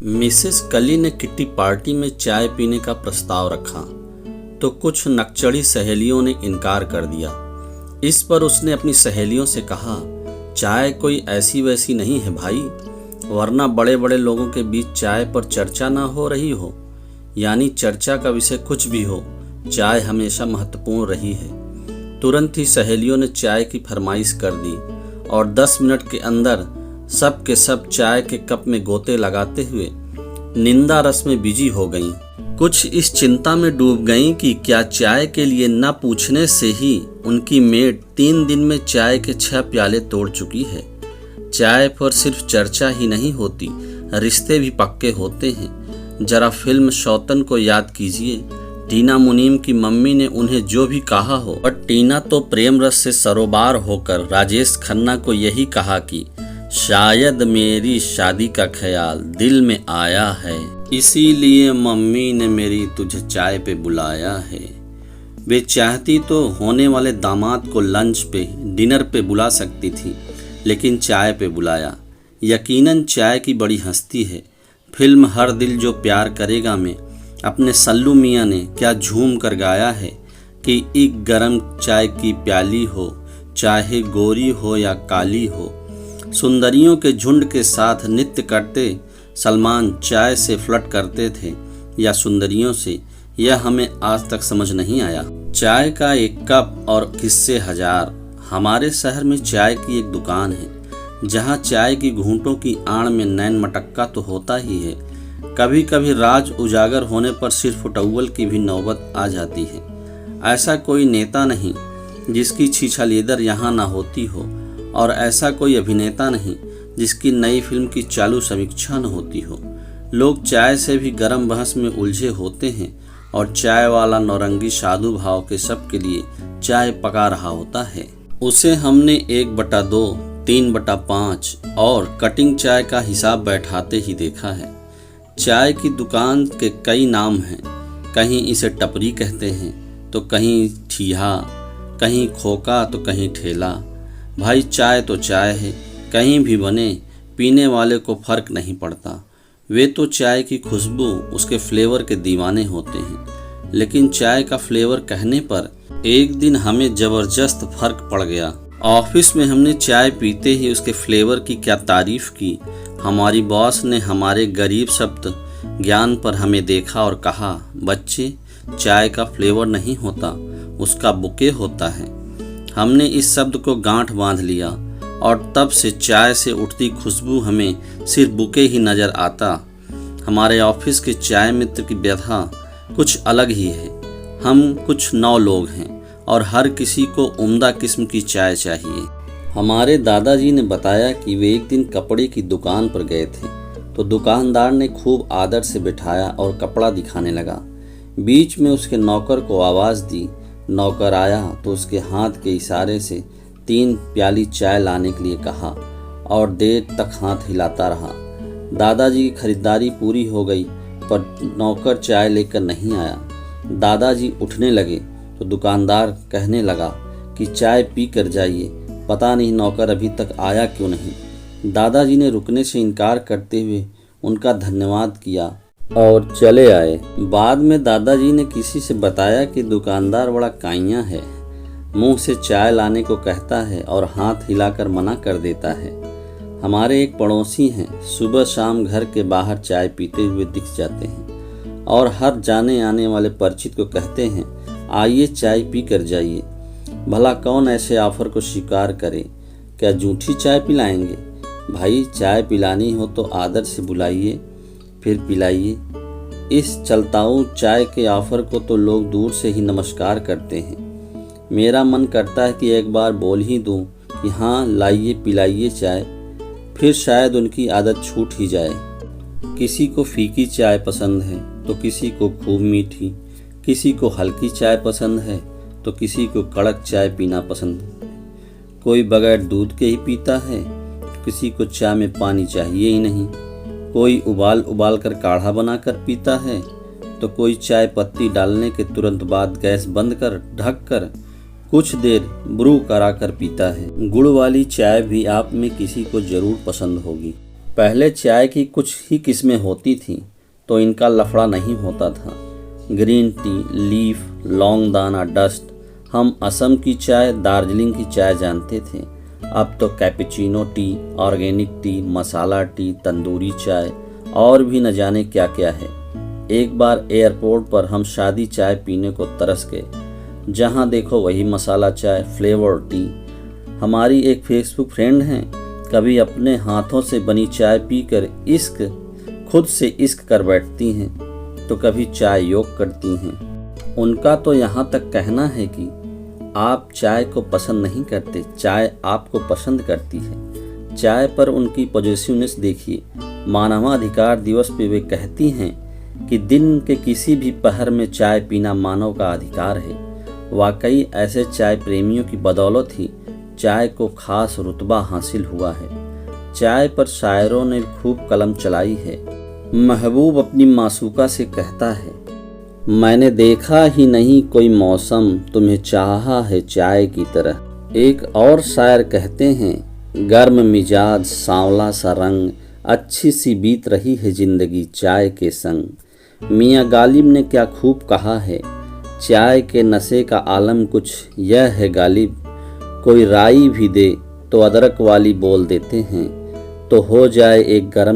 Mrs कली ने kitty party में चाय पीने का प्रस्ताव रखा तो कुछ नकचड़ी सहेलियों ने इनकार कर दिया। इस पर उसने अपनी सहेलियों से कहा, चाय कोई ऐसी वैसी नहीं है भाई, वरना बड़े बड़े लोगों के बीच चाय पर चर्चा ना हो रही हो। यानी चर्चा का विषय कुछ भी हो, चाय हमेशा महत्वपूर्ण रही है। तुरंत ही सहेलियों ने चाय की फरमाइश कर दी और 10 मिनट के अंदर सब के सब चाय के कप में गोते लगाते हुए निंदा रस में बिजी हो गईं। कुछ इस चिंता में डूब गईं कि क्या चाय के लिए न पूछने से ही उनकी मेड 3 दिन में चाय के 6 प्याले तोड़ चुकी है। चाय पर सिर्फ चर्चा ही नहीं होती, रिश्ते भी पक्के होते हैं। जरा फिल्म शौतन को याद कीजिए। टीना मुनीम की मम्मी ने उन्हें जो भी कहा हो, और टीना तो प्रेम रस से सरोबार होकर राजेश खन्ना को यही कहा कि शायद मेरी शादी का ख्याल दिल में आया है, इसीलिए मम्मी ने मेरी तुझे चाय पे बुलाया है। वे चाहती तो होने वाले दामाद को लंच पे, डिनर पे बुला सकती थी, लेकिन चाय पे बुलाया। यकीनन चाय की बड़ी हस्ती है। फिल्म हर दिल जो प्यार करेगा में अपने सल्लू मियाँ ने क्या झूम कर गाया है कि एक गरम चाय की प्याली हो, चाहे गोरी हो या काली हो। सुंदरियों के झुंड के साथ नृत्य करते सलमान चाय से फ्लर्ट करते थे या सुंदरियों से, यह हमें आज तक समझ नहीं आया। चाय का एक कप और किस्से हजार। हमारे शहर में चाय की एक दुकान है जहां चाय की घूंटों की आड़ में नैन मटक्का तो होता ही है, कभी कभी राज उजागर होने पर सिर्फ टॉवल की भी नौबत आ जाती है। ऐसा कोई नेता नहीं जिसकी छीछालीदर यहाँ ना होती हो, और ऐसा कोई अभिनेता नहीं जिसकी नई फिल्म की चालू समीक्षा न होती हो। लोग चाय से भी गर्म बहस में उलझे होते हैं और चाय वाला नौरंगी साधु भाव के सबके लिए चाय पका रहा होता है। उसे हमने 1/2, 3/5 और कटिंग चाय का हिसाब बैठाते ही देखा है। चाय की दुकान के कई नाम हैं। कहीं इसे टपरी कहते हैं तो कहीं ठीहा, कहीं खोका तो कहीं ठेला। भाई चाय तो चाय है, कहीं भी बने, पीने वाले को फर्क नहीं पड़ता। वे तो चाय की खुशबू, उसके फ्लेवर के दीवाने होते हैं। लेकिन चाय का फ्लेवर कहने पर एक दिन हमें ज़बरदस्त फर्क पड़ गया। ऑफिस में हमने चाय पीते ही उसके फ्लेवर की क्या तारीफ की। हमारी बॉस ने हमारे गरीब शब्द ज्ञान पर हमें देखा और कहा, बच्चे, चाय का फ्लेवर नहीं होता, उसका बुके होता है। हमने इस शब्द को गांठ बांध लिया और तब से चाय से उठती खुशबू हमें सिर्फ बुके ही नज़र आता। हमारे ऑफिस के चाय मित्र की व्यथा कुछ अलग ही है। हम कुछ 9 लोग हैं और हर किसी को उम्दा किस्म की चाय चाहिए। हमारे दादाजी ने बताया कि वे एक दिन कपड़े की दुकान पर गए थे तो दुकानदार ने खूब आदर से बिठाया और कपड़ा दिखाने लगा। बीच में उसके नौकर को आवाज़ दी। नौकर आया तो उसके हाथ के इशारे से 3 प्याली चाय लाने के लिए कहा और देर तक हाथ हिलाता रहा। दादाजी की खरीदारी पूरी हो गई पर नौकर चाय लेकर नहीं आया। दादाजी उठने लगे तो दुकानदार कहने लगा कि चाय पी कर जाइए, पता नहीं नौकर अभी तक आया क्यों नहीं। दादाजी ने रुकने से इनकार करते हुए उनका धन्यवाद किया और चले आए। बाद में दादाजी ने किसी से बताया कि दुकानदार बड़ा काइयाँ है, मुंह से चाय लाने को कहता है और हाथ हिलाकर मना कर देता है। हमारे एक पड़ोसी हैं, सुबह शाम घर के बाहर चाय पीते हुए दिख जाते हैं और हर जाने आने वाले परिचित को कहते हैं, आइए चाय पी कर जाइए। भला कौन ऐसे ऑफर को स्वीकार करे? क्या जूठी चाय पिलाएंगे? भाई चाय पिलानी हो तो आदर से बुलाइए, फिर पिलाइए। इस चलताऊ चाय के ऑफर को तो लोग दूर से ही नमस्कार करते हैं। मेरा मन करता है कि एक बार बोल ही दूं कि हाँ लाइए पिलाइए चाय, फिर शायद उनकी आदत छूट ही जाए। किसी को फीकी चाय पसंद है तो किसी को खूब मीठी, किसी को हल्की चाय पसंद है तो किसी को कड़क चाय पीना पसंद है। कोई बगैर दूध के ही पीता है, किसी को चाय में पानी चाहिए ही नहीं। कोई उबाल कर काढ़ा बनाकर पीता है तो कोई चाय पत्ती डालने के तुरंत बाद गैस बंद कर ढक कर कुछ देर ब्रू कराकर पीता है। गुड़ वाली चाय भी आप में किसी को जरूर पसंद होगी। पहले चाय की कुछ ही किस्में होती थीं तो इनका लफड़ा नहीं होता था। ग्रीन टी, लीफ, लौंग दाना, डस्ट। हम असम की चाय, दार्जिलिंग की चाय जानते थे। अब तो कैपुचिनो टी, ऑर्गेनिक टी, मसाला टी, तंदूरी चाय और भी न जाने क्या क्या है। एक बार एयरपोर्ट पर हम शादी चाय पीने को तरस गए। जहाँ देखो वही मसाला चाय, फ्लेवर टी। हमारी एक फेसबुक फ्रेंड हैं, कभी अपने हाथों से बनी चाय पीकर खुद से इश्क कर बैठती हैं तो कभी चाय योग करती हैं। उनका तो यहाँ तक कहना है कि आप चाय को पसंद नहीं करते, चाय आपको पसंद करती है। चाय पर उनकी पॉजिटिवनेस देखिए। मानवाधिकार दिवस पे वे कहती हैं कि दिन के किसी भी पहर में चाय पीना मानव का अधिकार है। वाकई ऐसे चाय प्रेमियों की बदौलत ही चाय को खास रुतबा हासिल हुआ है। चाय पर शायरों ने खूब कलम चलाई है। महबूब अपनी मासूका से कहता है, मैंने देखा ही नहीं कोई मौसम, तुम्हें चाहा है चाय की तरह। एक और शायर कहते हैं, गर्म मिजाज, सांवला सा रंग, अच्छी सी बीत रही है जिंदगी चाय के संग। मियाँ गालिब ने क्या खूब कहा है, चाय के नशे का आलम कुछ यह है गालिब, कोई राई भी दे तो अदरक वाली बोल देते हैं, तो हो जाए एक गरम